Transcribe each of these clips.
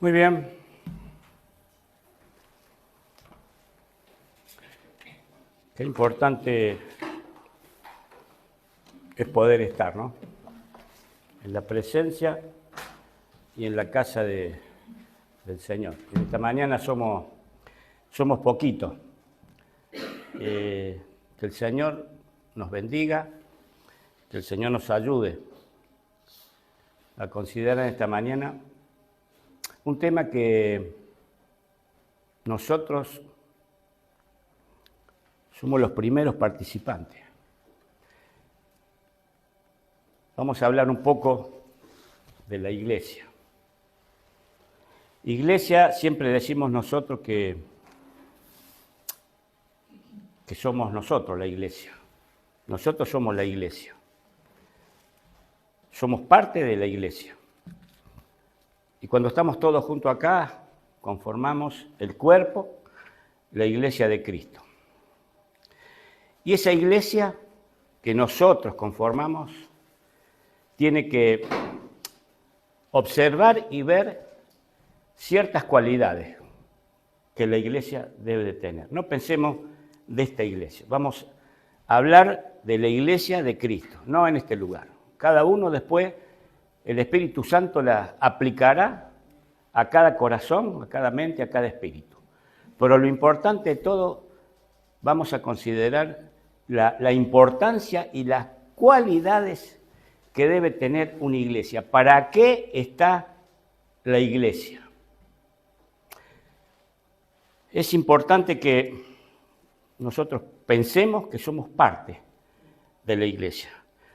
Muy bien. Qué importante es poder estar, ¿no? En la presencia y en la casa del Señor. En esta mañana somos poquitos. Que el Señor nos bendiga, que el Señor nos ayude a considerar esta mañana un tema que nosotros somos los primeros participantes. Vamos a hablar un poco de la iglesia. Iglesia, siempre decimos nosotros que somos nosotros la iglesia. Nosotros somos la iglesia. Somos parte de la iglesia. Y cuando estamos todos juntos acá, conformamos el cuerpo, la iglesia de Cristo. Y esa iglesia que nosotros conformamos tiene que observar y ver ciertas cualidades que la iglesia debe de tener. No pensemos de esta iglesia. Vamos a hablar de la iglesia de Cristo, no en este lugar. Cada uno después, el Espíritu Santo la aplicará a cada corazón, a cada mente, a cada espíritu. Pero lo importante de todo, vamos a considerar la importancia y las cualidades que debe tener una iglesia. ¿Para qué está la iglesia? Es importante que nosotros pensemos que somos parte de la iglesia.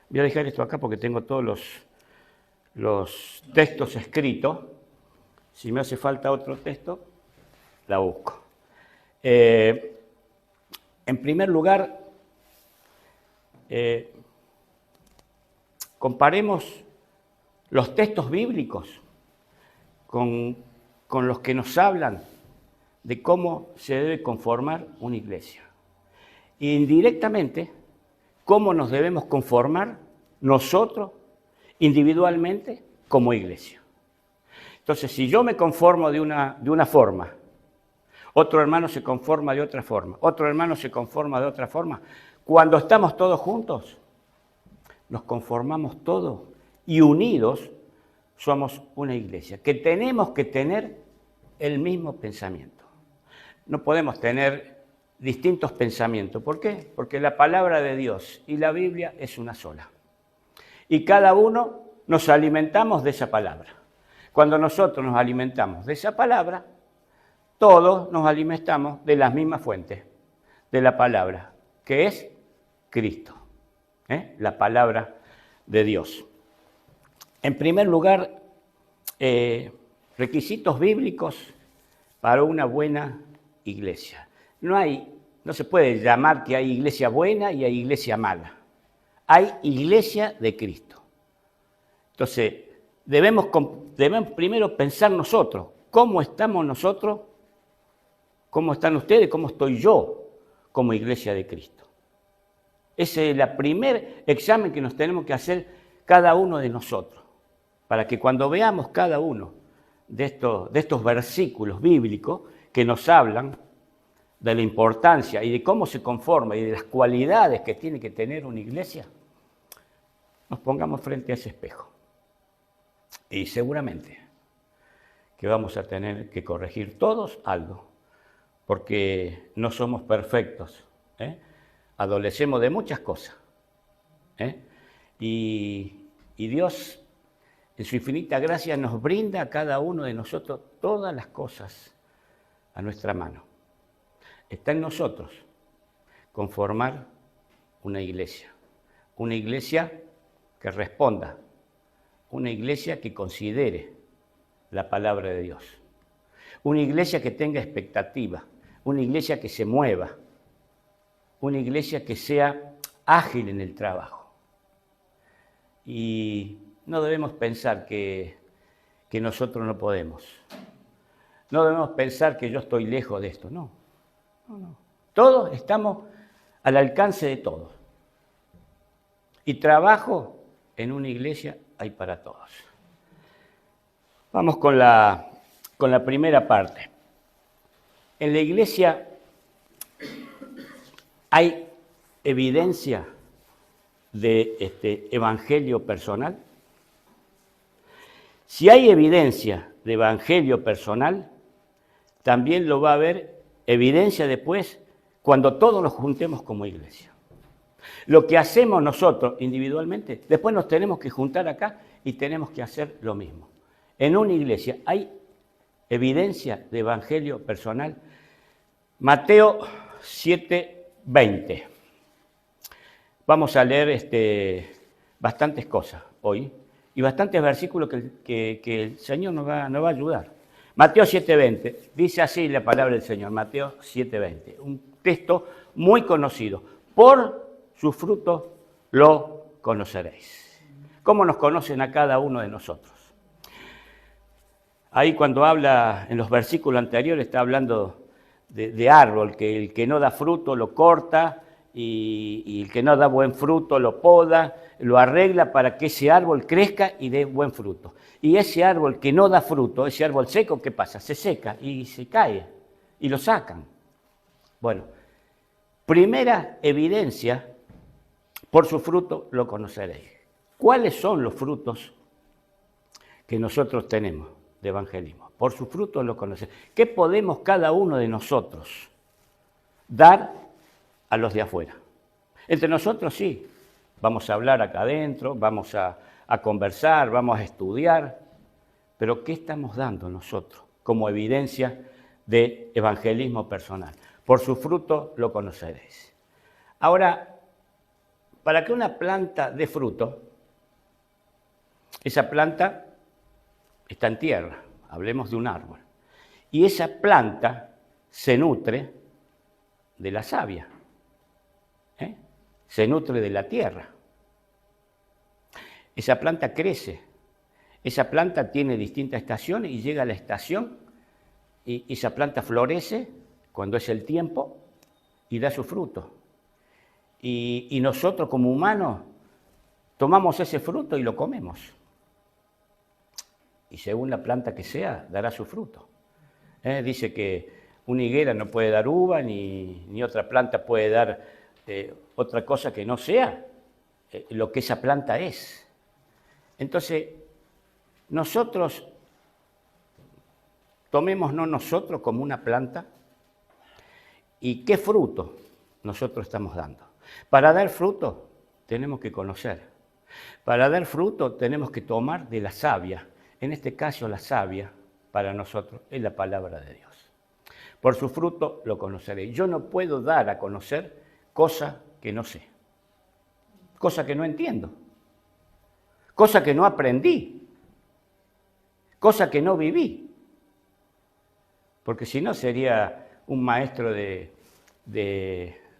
Voy a dejar esto acá porque tengo todos los textos escritos. Si me hace falta otro texto, la busco. En primer lugar, comparemos los textos bíblicos con los que nos hablan de cómo se debe conformar una iglesia. E indirectamente, cómo nos debemos conformar nosotros individualmente como iglesia. Entonces, si yo me conformo de una forma, otro hermano se conforma de otra forma, otro hermano se conforma de otra forma, cuando estamos todos juntos, nos conformamos todos y unidos somos una iglesia, que tenemos que tener el mismo pensamiento. No podemos tener distintos pensamientos. ¿Por qué? Porque la palabra de Dios y la Biblia es una sola. Y cada uno nos alimentamos de esa palabra. Cuando nosotros nos alimentamos de esa palabra, todos nos alimentamos de las mismas fuentes, de la palabra, que es Cristo, la palabra de Dios. En primer lugar, requisitos bíblicos para una buena iglesia. No se puede llamar que hay iglesia buena y hay iglesia mala. Hay iglesia de Cristo. Entonces, debemos primero pensar nosotros, ¿cómo estamos nosotros? ¿Cómo están ustedes? ¿Cómo estoy yo como iglesia de Cristo? Ese es el primer examen que nos tenemos que hacer cada uno de nosotros, para que cuando veamos cada uno de estos versículos bíblicos que nos hablan de la importancia y de cómo se conforma y de las cualidades que tiene que tener una iglesia, nos pongamos frente a ese espejo. Y seguramente que vamos a tener que corregir todos algo, porque no somos perfectos, adolecemos de muchas cosas. Y Dios, en su infinita gracia, nos brinda a cada uno de nosotros todas las cosas a nuestra mano. Está en nosotros conformar una iglesia que responda, una iglesia que considere la palabra de Dios, una iglesia que tenga expectativa, una iglesia que se mueva, una iglesia que sea ágil en el trabajo. Y no debemos pensar que nosotros no podemos. No debemos pensar que yo estoy lejos de esto, no. Todos estamos al alcance de todos. Y trabajo en una iglesia hay para todos. Vamos con la con la primera parte. En la iglesia hay evidencia de evangelio personal. Si hay evidencia de evangelio personal, también lo va a haber evidencia después cuando todos nos juntemos como iglesia. Lo que hacemos nosotros individualmente, después nos tenemos que juntar acá y tenemos que hacer lo mismo. En una iglesia hay evidencia de evangelio personal. Mateo 7:20. Vamos a leer bastantes cosas hoy y bastantes versículos que el Señor nos va a ayudar. Mateo 7:20, dice así la palabra del Señor, Mateo 7:20, un texto muy conocido. Por su fruto lo conoceréis. ¿Cómo nos conocen a cada uno de nosotros? Ahí cuando habla, en los versículos anteriores, está hablando de árbol, que el que no da fruto lo corta y el que no da buen fruto lo poda, lo arregla para que ese árbol crezca y dé buen fruto. Y ese árbol que no da fruto, ese árbol seco, ¿qué pasa? Se seca y se cae y lo sacan. Bueno, primera evidencia, por su fruto lo conoceréis. ¿Cuáles son los frutos que nosotros tenemos de evangelismo? Por su fruto lo conoceréis. ¿Qué podemos cada uno de nosotros dar a los de afuera? Entre nosotros sí, vamos a hablar acá adentro, vamos a conversar, vamos a estudiar, pero ¿qué estamos dando nosotros como evidencia de evangelismo personal? Por su fruto lo conoceréis. Ahora, para que una planta dé fruto, esa planta está en tierra, hablemos de un árbol, y esa planta se nutre de la savia, se nutre de la tierra. Esa planta crece, esa planta tiene distintas estaciones y llega a la estación y esa planta florece cuando es el tiempo y da su fruto. Y nosotros como humanos tomamos ese fruto y lo comemos. Y según la planta que sea, dará su fruto. Dice que una higuera no puede dar uva, ni otra planta puede dar otra cosa que no sea lo que esa planta es. Entonces, nosotros, tomémonos nosotros como una planta y qué fruto nosotros estamos dando. Para dar fruto tenemos que conocer. Para dar fruto tenemos que tomar de la savia. En este caso la savia para nosotros es la palabra de Dios. Por su fruto lo conoceréis. Yo no puedo dar a conocer cosas que no sé, cosas que no entiendo, cosas que no aprendí, cosas que no viví. Porque si no sería un maestro de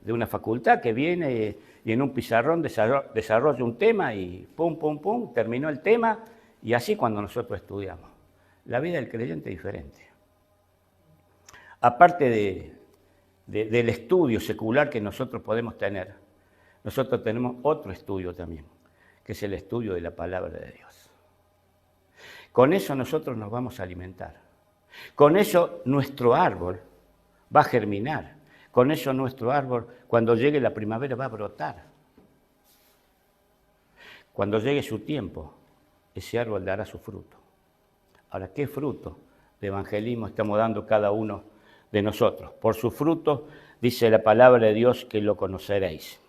una facultad que viene y en un pizarrón desarrolla un tema y pum, pum, pum, terminó el tema y así cuando nosotros estudiamos. La vida del creyente es diferente. Aparte del estudio secular que nosotros podemos tener, nosotros tenemos otro estudio también, que es el estudio de la palabra de Dios. Con eso nosotros nos vamos a alimentar. Con eso nuestro árbol va a germinar. Con eso nuestro árbol, cuando llegue la primavera, va a brotar. Cuando llegue su tiempo, ese árbol dará su fruto. Ahora, ¿qué fruto de evangelismo estamos dando cada uno de nosotros? Por su fruto, dice la palabra de Dios, que lo conoceréis.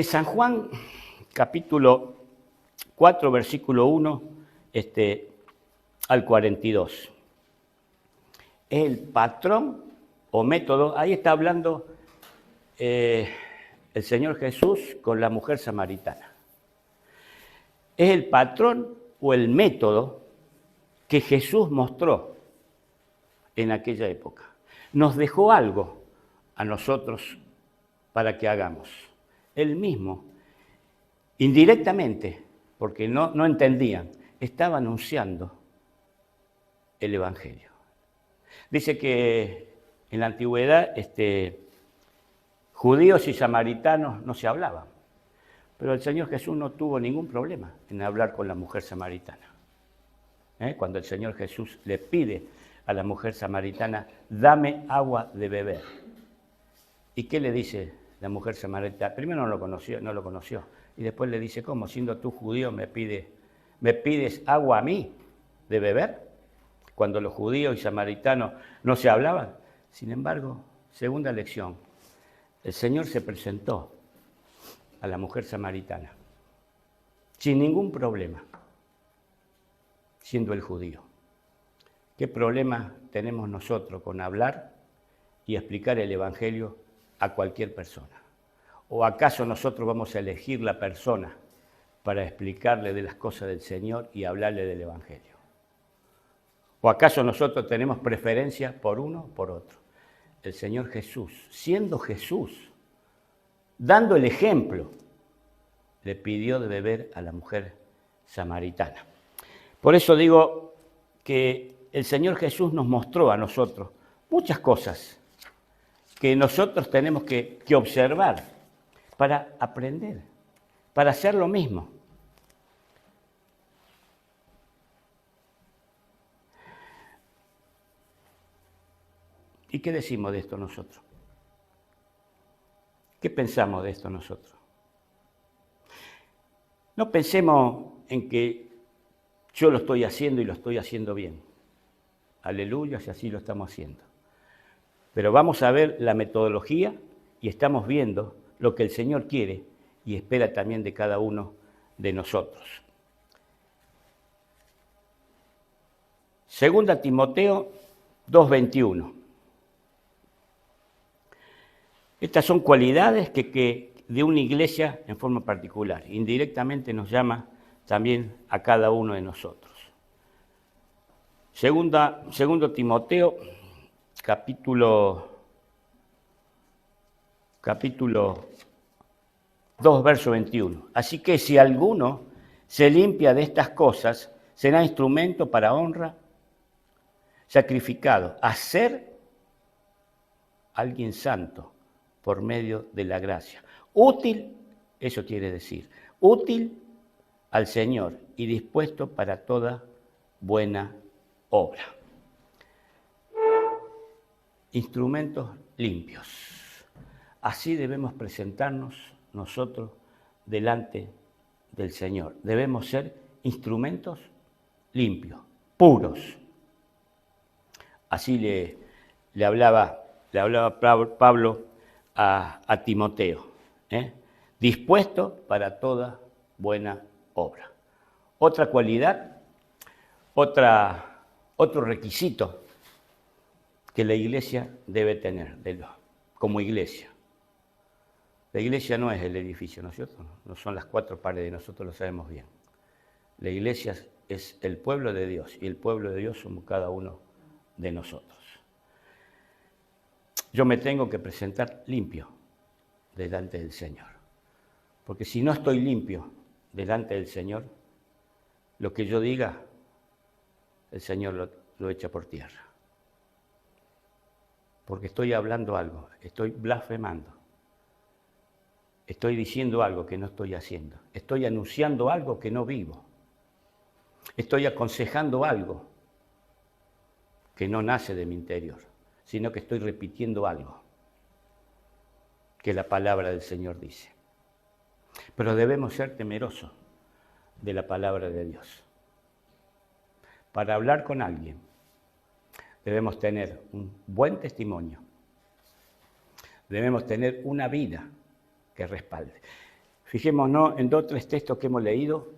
San Juan, capítulo 4, versículo 1 al 42. Es el patrón o método, ahí está hablando el Señor Jesús con la mujer samaritana. Es el patrón o el método que Jesús mostró en aquella época. Nos dejó algo a nosotros para que hagamos. Él mismo, indirectamente, porque no entendían, estaba anunciando el Evangelio. Dice que en la antigüedad judíos y samaritanos no se hablaban, pero el Señor Jesús no tuvo ningún problema en hablar con la mujer samaritana. cuando el Señor Jesús le pide a la mujer samaritana, dame agua de beber. ¿Y qué le dice la mujer samaritana? Primero no lo conoció. Y después le dice, ¿cómo? Siendo tú judío me pides agua a mí de beber, cuando los judíos y samaritanos no se hablaban. Sin embargo, segunda lección, el Señor se presentó a la mujer samaritana sin ningún problema, siendo el judío. ¿Qué problema tenemos nosotros con hablar y explicar el Evangelio a cualquier persona? ¿O acaso nosotros vamos a elegir la persona para explicarle de las cosas del Señor y hablarle del Evangelio? ¿O acaso nosotros tenemos preferencia por uno o por otro? El Señor Jesús, siendo Jesús, dando el ejemplo, le pidió de beber a la mujer samaritana. Por eso digo que el Señor Jesús nos mostró a nosotros muchas cosas que nosotros tenemos que observar para aprender, para hacer lo mismo. ¿Y qué decimos de esto nosotros? ¿Qué pensamos de esto nosotros? No pensemos en que yo lo estoy haciendo y lo estoy haciendo bien. Aleluya, si así lo estamos haciendo. Pero vamos a ver la metodología y estamos viendo lo que el Señor quiere y espera también de cada uno de nosotros. Segunda Timoteo 2:21. Estas son cualidades que de una iglesia en forma particular. Indirectamente nos llama también a cada uno de nosotros. Segundo Timoteo, capítulo 2, verso 21. Así que si alguno se limpia de estas cosas, será instrumento para honra, sacrificado, a ser alguien santo por medio de la gracia. Útil, eso quiere decir, útil al Señor y dispuesto para toda buena obra. Instrumentos limpios. Así debemos presentarnos nosotros delante del Señor. Debemos ser instrumentos limpios, puros. Así le hablaba Pablo a Timoteo, dispuesto para toda buena obra. Otra cualidad, otro requisito que la iglesia debe tener como iglesia. La iglesia no es el edificio, ¿no es cierto? No son las cuatro paredes, nosotros lo sabemos bien. La iglesia es el pueblo de Dios y el pueblo de Dios somos cada uno de nosotros. Yo me tengo que presentar limpio delante del Señor, porque si no estoy limpio delante del Señor, lo que yo diga, el Señor lo echa por tierra. Porque estoy hablando algo, estoy blasfemando, estoy diciendo algo que no estoy haciendo, estoy anunciando algo que no vivo, estoy aconsejando algo que no nace de mi interior, sino que estoy repitiendo algo que la palabra del Señor dice. Pero debemos ser temerosos de la palabra de Dios. Para hablar con alguien, debemos tener un buen testimonio. Debemos tener una vida que respalde. Fijémonos en 2 o 3 textos que hemos leído,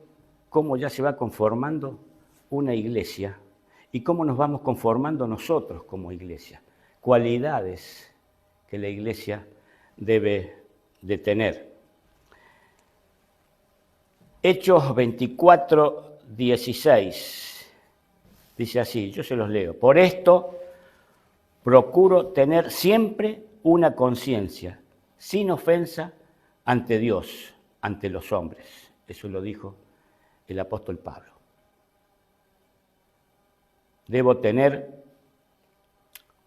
cómo ya se va conformando una iglesia y cómo nos vamos conformando nosotros como iglesia. Cualidades que la iglesia debe de tener. Hechos 24:16. Dice así, yo se los leo. Por esto procuro tener siempre una conciencia sin ofensa ante Dios, ante los hombres. Eso lo dijo el apóstol Pablo. Debo tener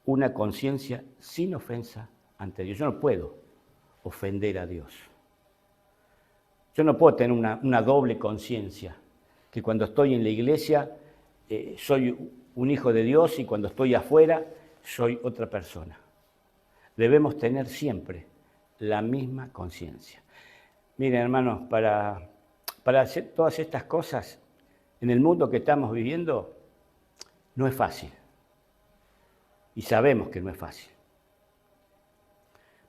una conciencia sin ofensa ante Dios. Yo no puedo ofender a Dios. Yo no puedo tener una doble conciencia, que cuando estoy en la iglesia soy un hijo de Dios y cuando estoy afuera soy otra persona. Debemos tener siempre la misma conciencia. Miren, hermanos, para hacer todas estas cosas en el mundo que estamos viviendo no es fácil. Y sabemos que no es fácil.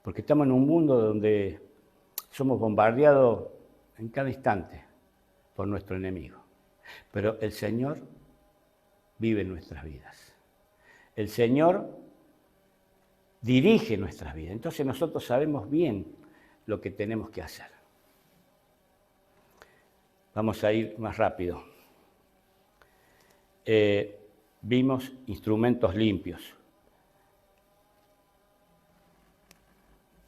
Porque estamos en un mundo donde somos bombardeados en cada instante por nuestro enemigo. Pero el Señor vive en nuestras vidas. El Señor dirige nuestras vidas. Entonces nosotros sabemos bien lo que tenemos que hacer. Vamos a ir más rápido. Vimos instrumentos limpios.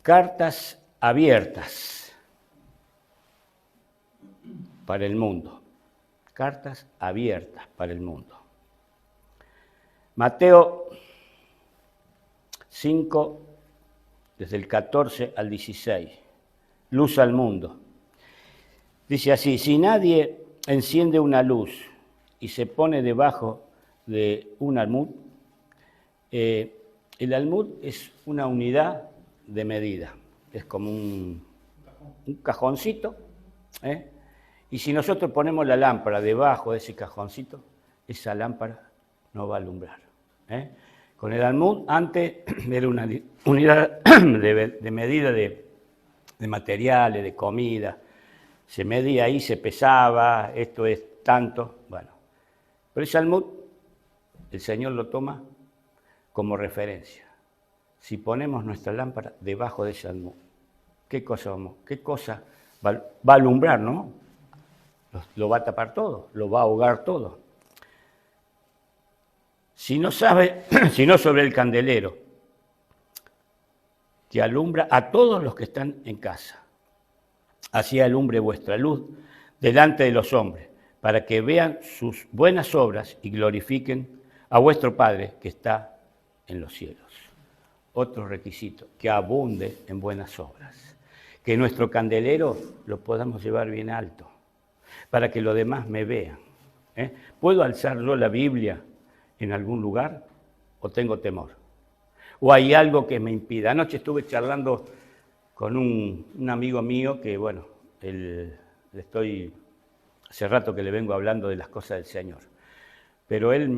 Cartas abiertas para el mundo. Cartas abiertas para el mundo. Mateo 5, desde el 14 al 16. Luz al mundo. Dice así: si nadie enciende una luz y se pone debajo de un almud, el almud es una unidad de medida, es como un cajoncito, y si nosotros ponemos la lámpara debajo de ese cajoncito, esa lámpara no va a alumbrar. Con el almud antes era una unidad de medida de materiales, de comida, se medía ahí, se pesaba, esto es tanto, bueno. Pero ese almud, el Señor lo toma como referencia. Si ponemos nuestra lámpara debajo de ese almud, ¿qué cosa va a alumbrar, no? Lo va a tapar todo, lo va a ahogar todo. Si no sobre el candelero, que alumbra a todos los que están en casa. Así alumbre vuestra luz delante de los hombres, para que vean sus buenas obras y glorifiquen a vuestro Padre que está en los cielos. Otro requisito, que abunde en buenas obras. Que nuestro candelero lo podamos llevar bien alto, para que los demás me vean. ¿Puedo alzar yo la Biblia en algún lugar o tengo temor? ¿O hay algo que me impida? Anoche estuve charlando con un amigo mío que, bueno, hace rato que le vengo hablando de las cosas del Señor. Pero él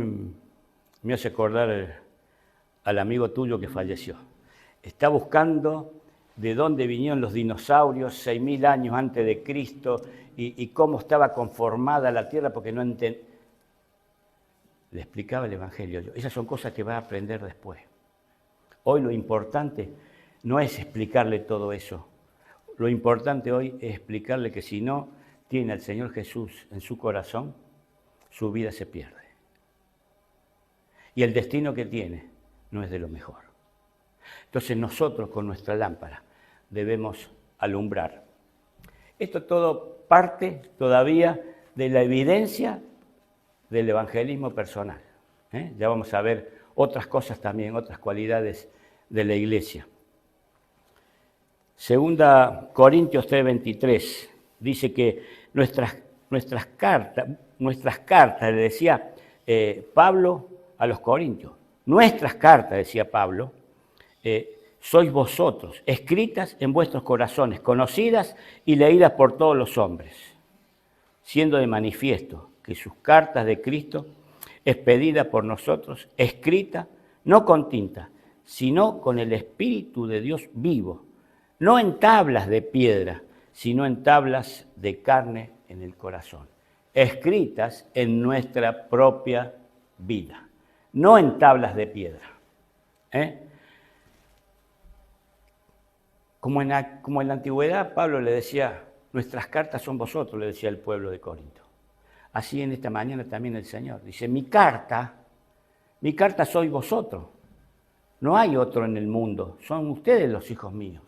me hace acordar al amigo tuyo que falleció. Está buscando de dónde vinieron los dinosaurios 6.000 años antes de Cristo y cómo estaba conformada la tierra, porque no entendía. Le explicaba el Evangelio yo. Esas son cosas que va a aprender después. Hoy lo importante no es explicarle todo eso. Lo importante hoy es explicarle que si no tiene al Señor Jesús en su corazón, su vida se pierde. Y el destino que tiene no es de lo mejor. Entonces nosotros con nuestra lámpara debemos alumbrar. Esto todo parte todavía de la evidencia del evangelismo personal. Ya vamos a ver otras cosas también, otras cualidades de la iglesia. Segunda Corintios 3:23 dice que nuestras cartas, le decía Pablo a los corintios, nuestras cartas, decía Pablo, sois vosotros, escritas en vuestros corazones, conocidas y leídas por todos los hombres, siendo de manifiesto que sus cartas de Cristo, expedida por nosotros, escrita no con tinta, sino con el Espíritu de Dios vivo, no en tablas de piedra, sino en tablas de carne en el corazón, escritas en nuestra propia vida, no en tablas de piedra. Como en la antigüedad, Pablo le decía, nuestras cartas son vosotros, le decía el pueblo de Corinto. Así en esta mañana también el Señor dice, mi carta sois vosotros. No hay otro en el mundo, son ustedes los hijos míos.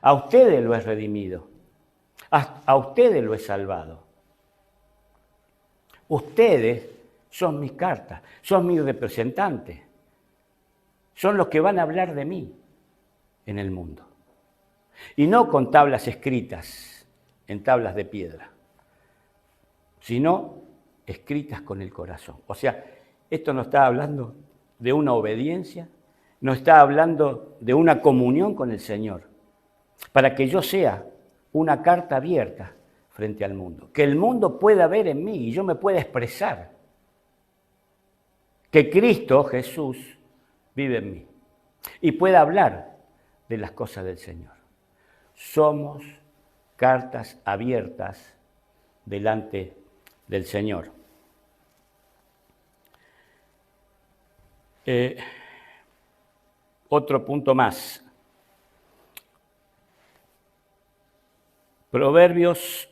A ustedes lo he redimido, a ustedes lo he salvado. Ustedes son mis cartas, son mis representantes, son los que van a hablar de mí en el mundo. Y no con tablas escritas en tablas de piedra, sino escritas con el corazón. O sea, esto no está hablando de una obediencia, no está hablando de una comunión con el Señor, para que yo sea una carta abierta frente al mundo, que el mundo pueda ver en mí y yo me pueda expresar que Cristo Jesús vive en mí y pueda hablar de las cosas del Señor. Somos cartas abiertas delante del Señor. Otro punto más. Proverbios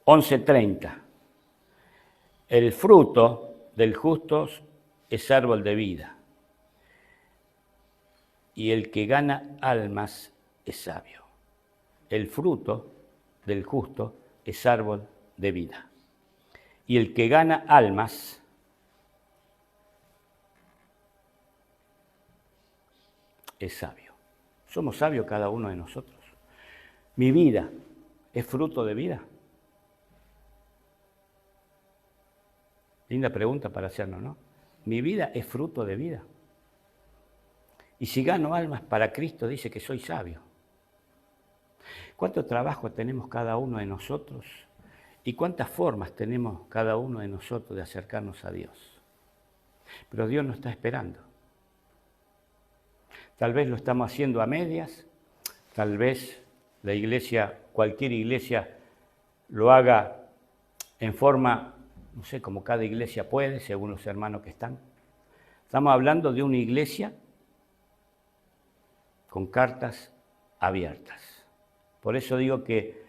11:30. El fruto del justo es árbol de vida, y el que gana almas es sabio. El fruto del justo es árbol de vida, y el que gana almas es sabio. Somos sabios cada uno de nosotros. Mi vida es fruto de vida. Linda pregunta para hacernos, ¿no? Mi vida es fruto de vida. Y si gano almas para Cristo, dice que soy sabio. ¿Cuánto trabajo tenemos cada uno de nosotros? ¿Y cuántas formas tenemos cada uno de nosotros de acercarnos a Dios? Pero Dios nos está esperando. Tal vez lo estamos haciendo a medias, tal vez la iglesia, cualquier iglesia, lo haga en forma, no sé, como cada iglesia puede, según los hermanos que están. Estamos hablando de una iglesia con cartas abiertas. Por eso digo que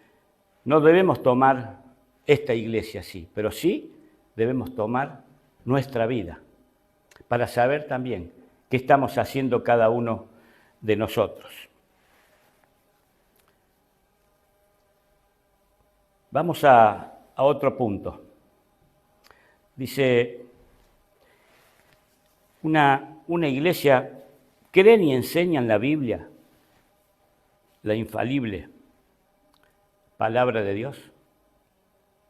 no debemos tomar esta iglesia así, pero sí debemos tomar nuestra vida para saber también qué estamos haciendo cada uno de nosotros. Vamos a otro punto. Dice, una iglesia creen y enseñan la Biblia, la infalible palabra de Dios.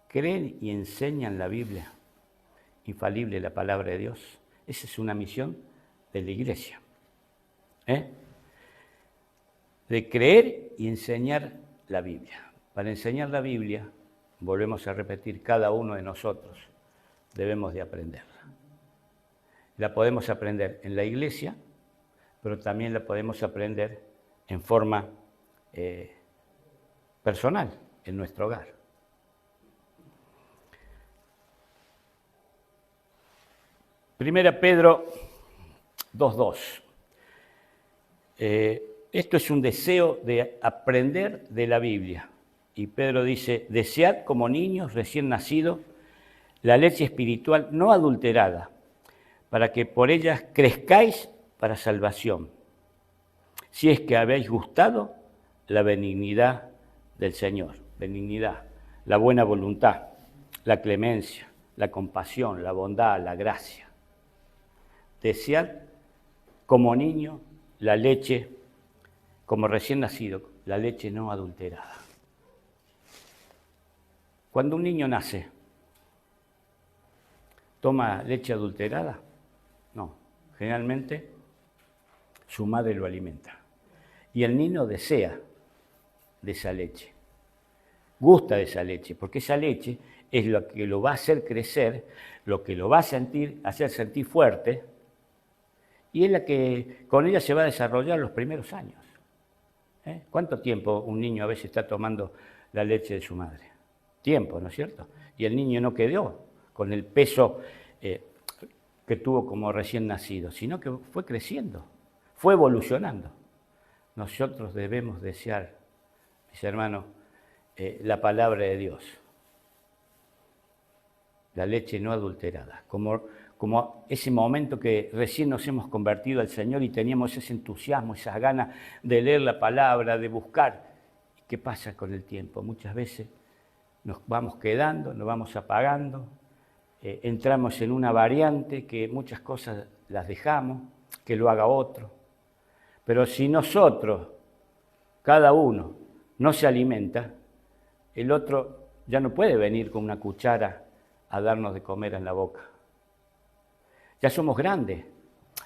Creen y enseñan la Biblia, infalible la palabra de Dios. Esa es una misión de la iglesia. De creer y enseñar la Biblia. Para enseñar la Biblia, volvemos a repetir, cada uno de nosotros debemos de aprenderla. La podemos aprender en la iglesia, pero también la podemos aprender en forma personal, en nuestro hogar. Primera Pedro 2:2. Esto es un deseo de aprender de la Biblia. Y Pedro dice, desead como niños recién nacidos la leche espiritual no adulterada, para que por ellas crezcáis para salvación, si es que habéis gustado la benignidad del Señor. Benignidad, la buena voluntad, la clemencia, la compasión, la bondad, la gracia. Desead como niño la leche, como recién nacido, la leche no adulterada. Cuando un niño nace, ¿toma leche adulterada? No, generalmente su madre lo alimenta. Y el niño desea de esa leche, gusta de esa leche, porque esa leche es lo que lo va a hacer crecer, lo que lo va a hacer sentir fuerte, y es la que con ella se va a desarrollar los primeros años. ¿Cuánto tiempo un niño a veces está tomando la leche de su madre? Tiempo, ¿no es cierto? Y el niño no quedó con el peso que tuvo como recién nacido, sino que fue creciendo, fue evolucionando. Nosotros debemos desear, mis hermanos, la palabra de Dios, la leche no adulterada, como ese momento que recién nos hemos convertido al Señor y teníamos ese entusiasmo, esas ganas de leer la palabra, de buscar. ¿Qué pasa con el tiempo? Muchas veces nos vamos quedando, nos vamos apagando, entramos en una variante que muchas cosas las dejamos, que lo haga otro. Pero si nosotros, cada uno, no se alimenta, el otro ya no puede venir con una cuchara a darnos de comer en la boca. Ya somos grandes,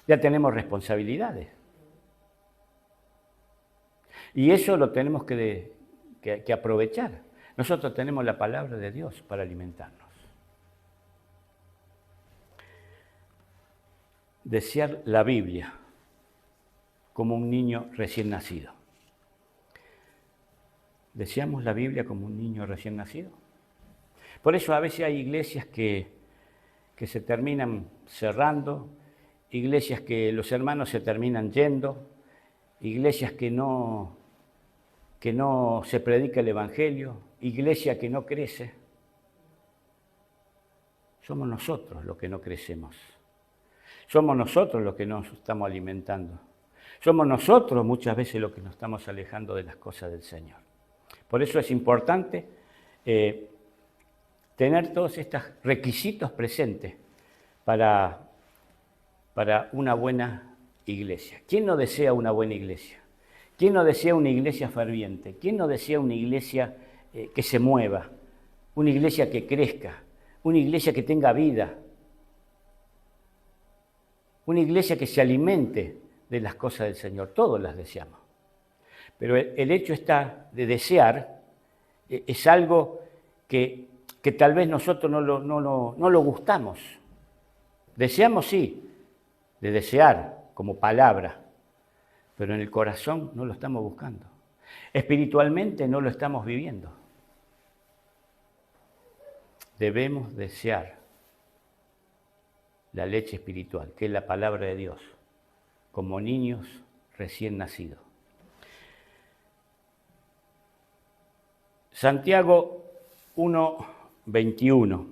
ya tenemos responsabilidades. Y eso lo tenemos que aprovechar. Nosotros tenemos la palabra de Dios para alimentarnos. Desear la Biblia como un niño recién nacido. ¿Deseamos la Biblia como un niño recién nacido? Por eso a veces hay iglesias que se terminan cerrando, iglesias que los hermanos se terminan yendo, iglesias que no se predica el Evangelio, iglesia que no crece. Somos nosotros los que no crecemos. Somos nosotros los que nos estamos alimentando. Somos nosotros muchas veces los que nos estamos alejando de las cosas del Señor. Por eso es importante tener todos estos requisitos presentes para una buena iglesia. ¿Quién no desea una buena iglesia? ¿Quién no desea una iglesia ferviente? ¿Quién no desea una iglesia que se mueva? Una iglesia que crezca, una iglesia que tenga vida, una iglesia que se alimente de las cosas del Señor. Todos las deseamos. Pero el hecho está de desear, es algo que tal vez nosotros no lo gustamos. Deseamos, sí, de desear como palabra, pero en el corazón no lo estamos buscando. Espiritualmente no lo estamos viviendo. Debemos desear la leche espiritual, que es la palabra de Dios, como niños recién nacidos. Santiago 1:21.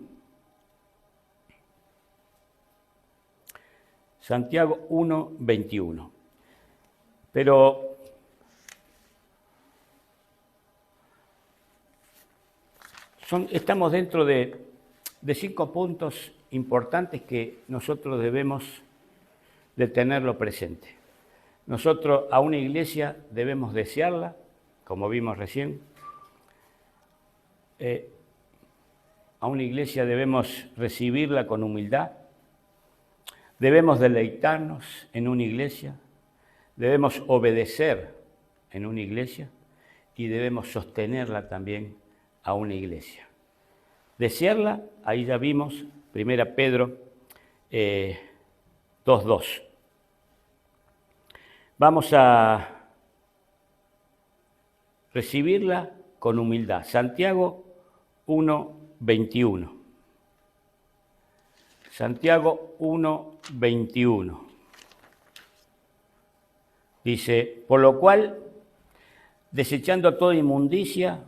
Santiago 1:21. Pero estamos dentro de 5 puntos importantes que nosotros debemos de tenerlo presente. Nosotros a una iglesia debemos desearla, como vimos recién. A una iglesia debemos recibirla con humildad. Debemos deleitarnos en una iglesia. Debemos obedecer en una iglesia y debemos sostenerla también a una iglesia. Desearla, ahí ya vimos, 1 Pedro 2:2. Vamos a recibirla con humildad. Santiago 1:21. Santiago 1:21. Dice, por lo cual, desechando toda inmundicia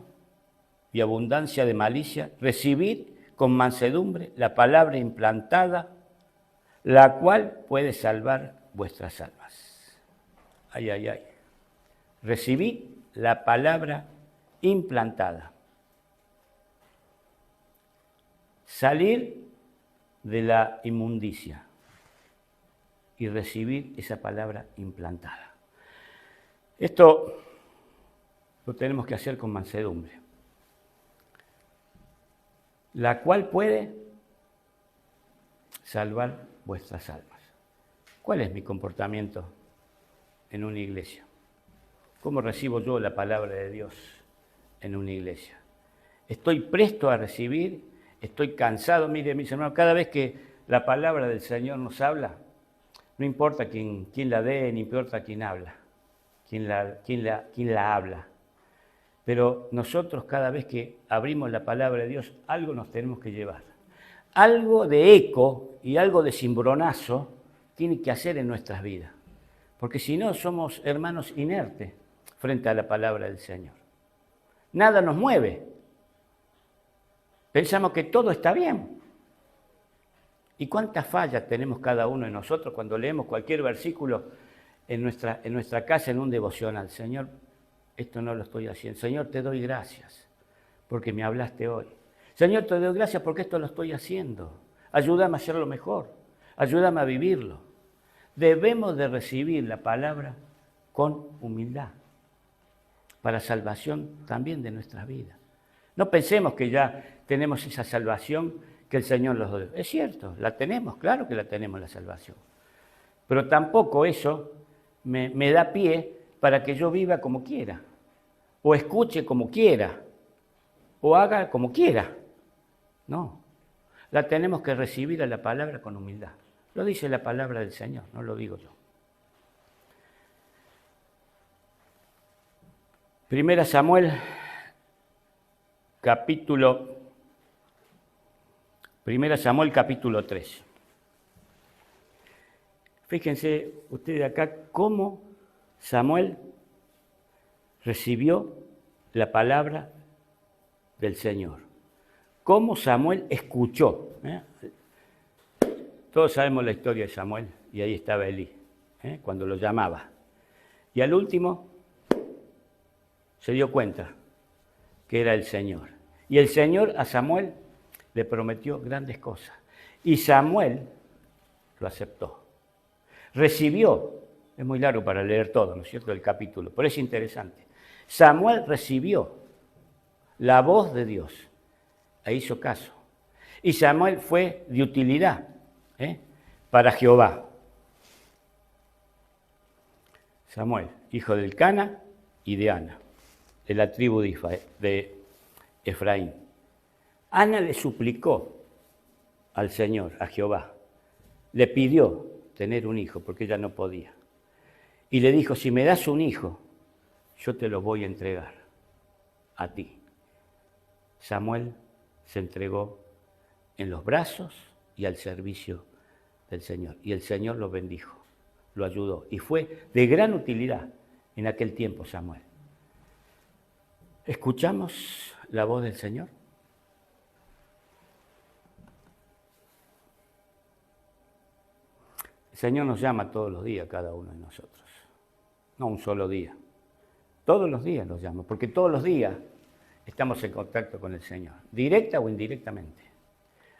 y abundancia de malicia, recibid con mansedumbre la palabra implantada, la cual puede salvar vuestras almas. Ay, ay, ay. Recibid la palabra implantada. Salir de la inmundicia y recibir esa palabra implantada. Esto lo tenemos que hacer con mansedumbre, la cual puede salvar vuestras almas. ¿Cuál es mi comportamiento en una iglesia? ¿Cómo recibo yo la palabra de Dios en una iglesia? ¿Estoy presto a recibir? ¿Estoy cansado? Mire, mis hermanos, cada vez que la palabra del Señor nos habla, no importa quién la dé, ni importa quién habla, quién la habla. Pero nosotros cada vez que abrimos la palabra de Dios, algo nos tenemos que llevar. Algo de eco y algo de cimbronazo tiene que hacer en nuestras vidas. Porque si no, somos hermanos inertes frente a la palabra del Señor. Nada nos mueve. Pensamos que todo está bien. ¿Y cuántas fallas tenemos cada uno de nosotros cuando leemos cualquier versículo en nuestra casa, en un devocional? Señor, esto no lo estoy haciendo. Señor, te doy gracias porque me hablaste hoy. Señor, te doy gracias porque esto lo estoy haciendo. Ayúdame a hacerlo mejor. Ayúdame a vivirlo. Debemos de recibir la palabra con humildad para salvación también de nuestras vidas. No pensemos que ya tenemos esa salvación que el Señor los dio. Es cierto, la tenemos, claro que la tenemos la salvación. Pero tampoco eso me da pie para que yo viva como quiera, o escuche como quiera, o haga como quiera. No, la tenemos que recibir a la palabra con humildad. Lo dice la palabra del Señor, no lo digo yo. Primera Samuel, capítulo 3. Fíjense ustedes acá cómo Samuel recibió la palabra del Señor. Cómo Samuel escuchó. Todos sabemos la historia de Samuel, y ahí estaba Elí, cuando lo llamaba. Y al último se dio cuenta que era el Señor. Y el Señor a Samuel le prometió grandes cosas. Y Samuel lo aceptó. Recibió, es muy largo para leer todo, ¿no es cierto?, el capítulo, pero es interesante. Samuel recibió la voz de Dios e hizo caso. Y Samuel fue de utilidad para Jehová. Samuel, hijo del Cana y de Ana, de la tribu de Efraín. Ana le suplicó al Señor, a Jehová, le pidió tener un hijo porque ella no podía. Y le dijo, si me das un hijo, yo te lo voy a entregar a ti. Samuel se entregó en los brazos y al servicio del Señor. Y el Señor lo bendijo, lo ayudó. Y fue de gran utilidad en aquel tiempo Samuel. ¿Escuchamos la voz del Señor? El Señor nos llama todos los días, cada uno de nosotros. No un solo día. Todos los días nos llama, porque todos los días estamos en contacto con el Señor, directa o indirectamente,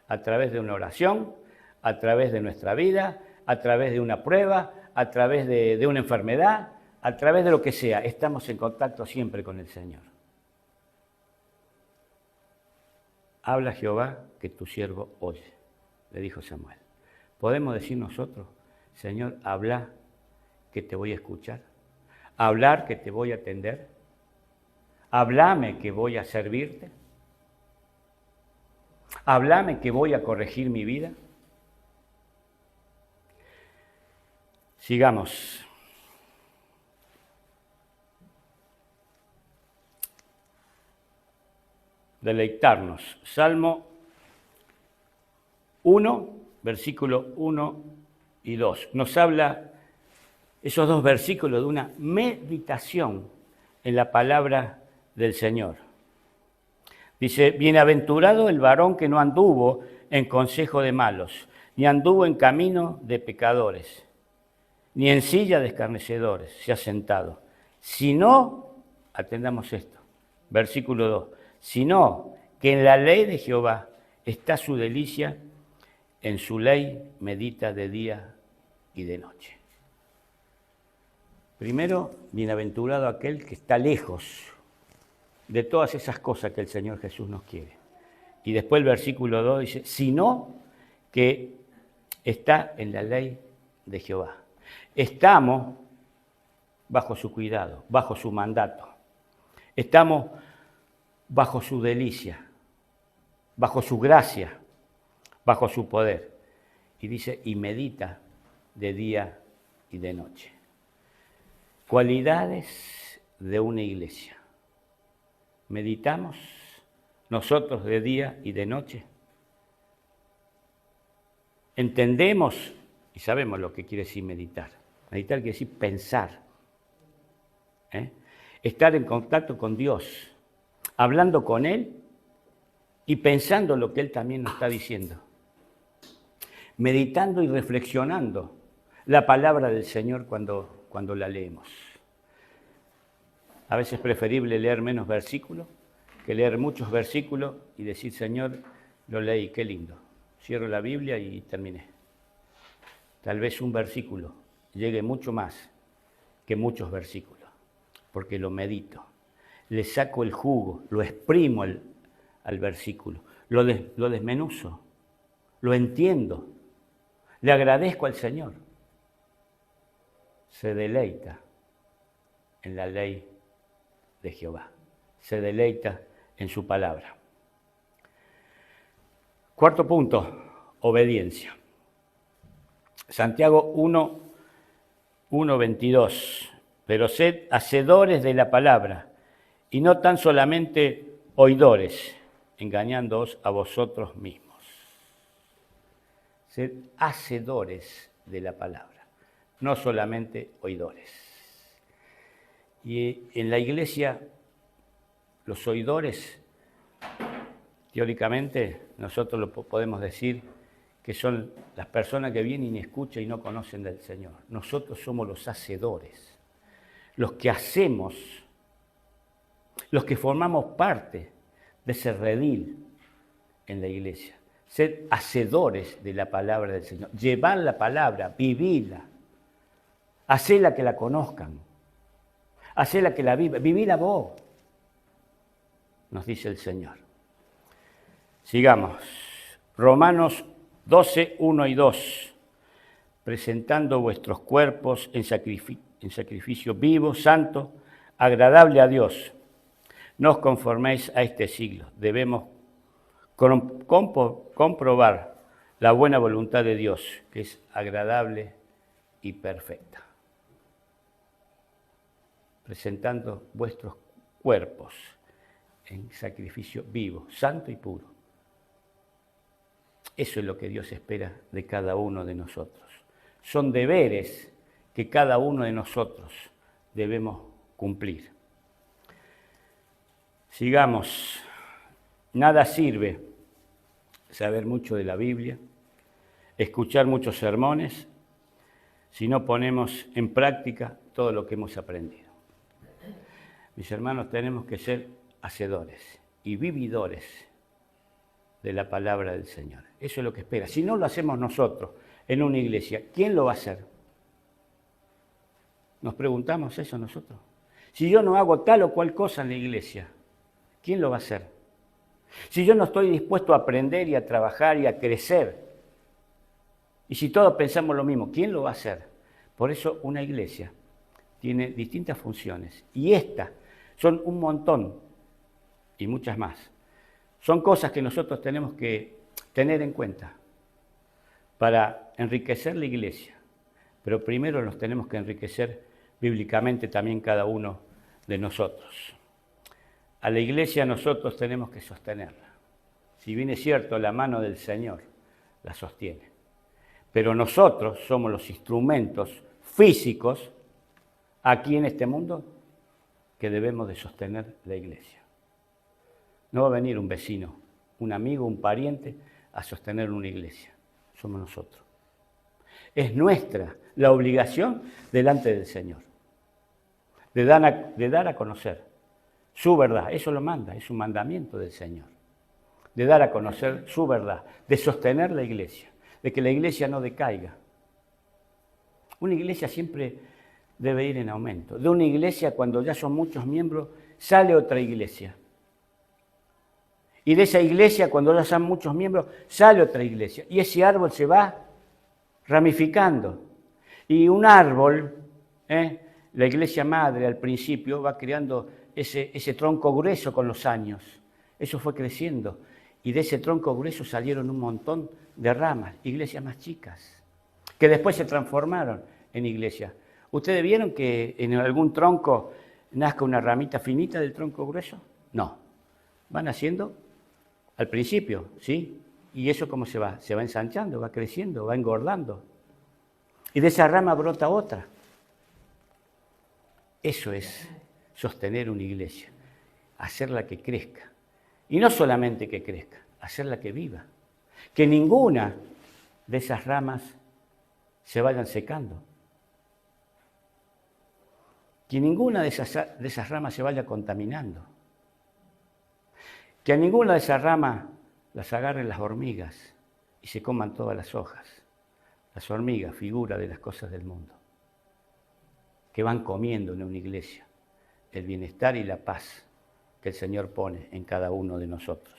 a través de una oración, a través de nuestra vida, a través de una prueba, a través de una enfermedad, a través de lo que sea, estamos en contacto siempre con el Señor. Habla Jehová, que tu siervo oye, le dijo Samuel. ¿Podemos decir nosotros, Señor, habla, que te voy a escuchar? Hablar, que te voy a atender. Háblame, que voy a servirte. Háblame, que voy a corregir mi vida. Sigamos. Deleitarnos. Salmo 1, versículo 1 y 2. Nos habla esos dos versículos de una meditación en la palabra del Señor. Dice, bienaventurado el varón que no anduvo en consejo de malos, ni anduvo en camino de pecadores, ni en silla de escarnecedores se ha sentado, sino, atendamos esto, versículo 2, sino que en la ley de Jehová está su delicia, en su ley medita de día y de noche. Primero, bienaventurado aquel que está lejos de todas esas cosas que el Señor Jesús nos quiere. Y después el versículo 2 dice, sino que está en la ley de Jehová. Estamos bajo su cuidado, bajo su mandato. Estamos bajo su delicia, bajo su gracia, bajo su poder. Y dice, y medita de día y de noche. Cualidades de una iglesia. ¿Meditamos nosotros de día y de noche? ¿Entendemos y sabemos lo que quiere decir meditar? Meditar quiere decir pensar. Estar en contacto con Dios, hablando con Él y pensando lo que Él también nos está diciendo. Meditando y reflexionando la palabra del Señor cuando la leemos. A veces es preferible leer menos versículos que leer muchos versículos y decir, Señor, lo leí, qué lindo. Cierro la Biblia y terminé. Tal vez un versículo llegue mucho más que muchos versículos, porque lo medito. Le saco el jugo, lo exprimo al versículo, lo desmenuzo, lo entiendo, le agradezco al Señor. Se deleita en la ley de Jehová, se deleita en su palabra. Cuarto punto, obediencia. Santiago 1:22. Pero sed hacedores de la palabra, y no tan solamente oidores, engañándoos a vosotros mismos. Sed hacedores de la palabra, no solamente oidores. Y en la iglesia, los oidores, teóricamente, nosotros lo podemos decir que son las personas que vienen y escuchan y no conocen del Señor. Nosotros somos los hacedores, los que hacemos, los que formamos parte de ese redil en la iglesia. Ser hacedores de la palabra del Señor, llevar la palabra, vivirla, hacerla que la conozcan, hacerla que la viva, vivirla vos, nos dice el Señor. Sigamos. Romanos 12, 1 y 2. Presentando vuestros cuerpos en sacrificio vivo, santo, agradable a Dios. No os conforméis a este siglo. Debemos comprobar la buena voluntad de Dios, que es agradable y perfecta. Presentando vuestros cuerpos en sacrificio vivo, santo y puro. Eso es lo que Dios espera de cada uno de nosotros. Son deberes que cada uno de nosotros debemos cumplir. Sigamos. Nada sirve saber mucho de la Biblia, escuchar muchos sermones, si no ponemos en práctica todo lo que hemos aprendido. Mis hermanos, tenemos que ser hacedores y vividores de la palabra del Señor. Eso es lo que espera. Si no lo hacemos nosotros en una iglesia, ¿quién lo va a hacer? ¿Nos preguntamos eso nosotros? Si yo no hago tal o cual cosa en la iglesia, ¿quién lo va a hacer? Si yo no estoy dispuesto a aprender y a trabajar y a crecer, y si todos pensamos lo mismo, ¿quién lo va a hacer? Por eso una iglesia tiene distintas funciones, y estas son un montón y muchas más. Son cosas que nosotros tenemos que tener en cuenta para enriquecer la iglesia, pero primero nos tenemos que enriquecer bíblicamente también cada uno de nosotros. A la iglesia nosotros tenemos que sostenerla. Si bien es cierto, la mano del Señor la sostiene, pero nosotros somos los instrumentos físicos aquí en este mundo que debemos de sostener la iglesia. No va a venir un vecino, un amigo, un pariente a sostener una iglesia. Somos nosotros. Es nuestra la obligación delante del Señor de dar a conocer su verdad. Eso lo manda, es un mandamiento del Señor. De dar a conocer su verdad, de sostener la iglesia, de que la iglesia no decaiga. Una iglesia siempre debe ir en aumento. De una iglesia, cuando ya son muchos miembros, sale otra iglesia. Y de esa iglesia, cuando ya son muchos miembros, sale otra iglesia. Y ese árbol se va ramificando. Y un árbol, la iglesia madre al principio va creando ese tronco grueso con los años. Eso fue creciendo. Y de ese tronco grueso salieron un montón de ramas, iglesias más chicas, que después se transformaron en iglesias. ¿Ustedes vieron que en algún tronco nazca una ramita finita del tronco grueso? No. Van haciendo al principio, ¿sí? ¿Y eso cómo se va? Se va ensanchando, va creciendo, va engordando. Y de esa rama brota otra. Eso es sostener una iglesia, hacerla que crezca. Y no solamente que crezca, hacerla que viva. Que ninguna de esas ramas se vayan secando. Que ninguna de esas ramas se vaya contaminando. Que a ninguna de esas ramas las agarren las hormigas y se coman todas las hojas. Las hormigas, figura de las cosas del mundo, que van comiendo en una iglesia el bienestar y la paz que el Señor pone en cada uno de nosotros.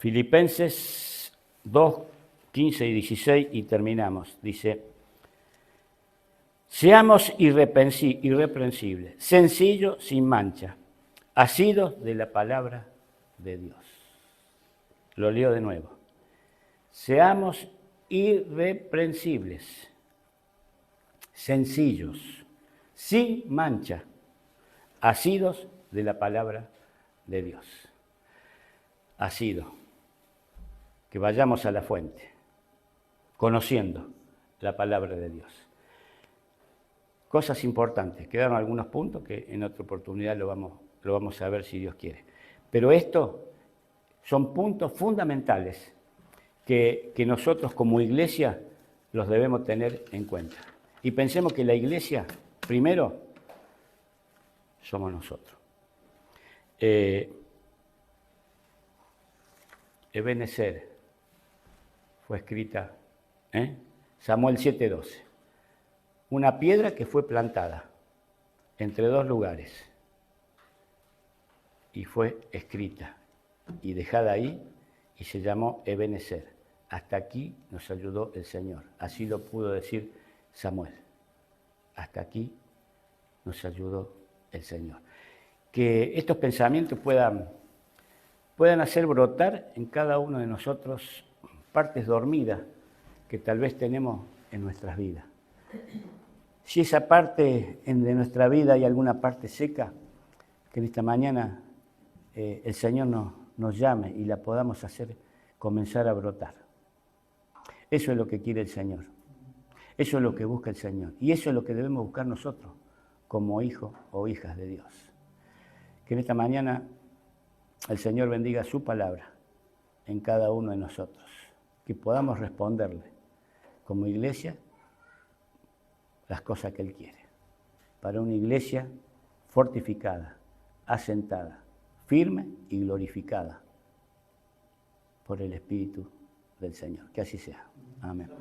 Filipenses 2, 15 y 16 y terminamos. Dice, seamos irreprensibles, sencillos, sin mancha, asidos de la palabra de Dios. Lo leo de nuevo. Seamos irreprensibles, sencillos, sin mancha, asidos de la palabra de Dios. Asido. Que vayamos a la fuente, conociendo la palabra de Dios. Cosas importantes. Quedaron algunos puntos que en otra oportunidad lo vamos a ver si Dios quiere. Pero estos son puntos fundamentales que nosotros como iglesia los debemos tener en cuenta. Y pensemos que la iglesia, primero, somos nosotros. Ebenezer fue escrita, Samuel 7:12. Una piedra que fue plantada entre dos lugares y fue escrita y dejada ahí y se llamó Ebenezer. Hasta aquí nos ayudó el Señor. Así lo pudo decir Samuel. Hasta aquí nos ayudó el Señor. Que estos pensamientos puedan hacer brotar en cada uno de nosotros partes dormidas que tal vez tenemos en nuestras vidas. Si esa parte de nuestra vida hay alguna parte seca, que en esta mañana el Señor nos llame y la podamos hacer comenzar a brotar. Eso es lo que quiere el Señor. Eso es lo que busca el Señor. Y eso es lo que debemos buscar nosotros como hijos o hijas de Dios. Que en esta mañana el Señor bendiga su palabra en cada uno de nosotros. Que podamos responderle como iglesia las cosas que Él quiere. Para una iglesia fortificada, asentada, firme y glorificada por el Espíritu del Señor. Que así sea. Amén.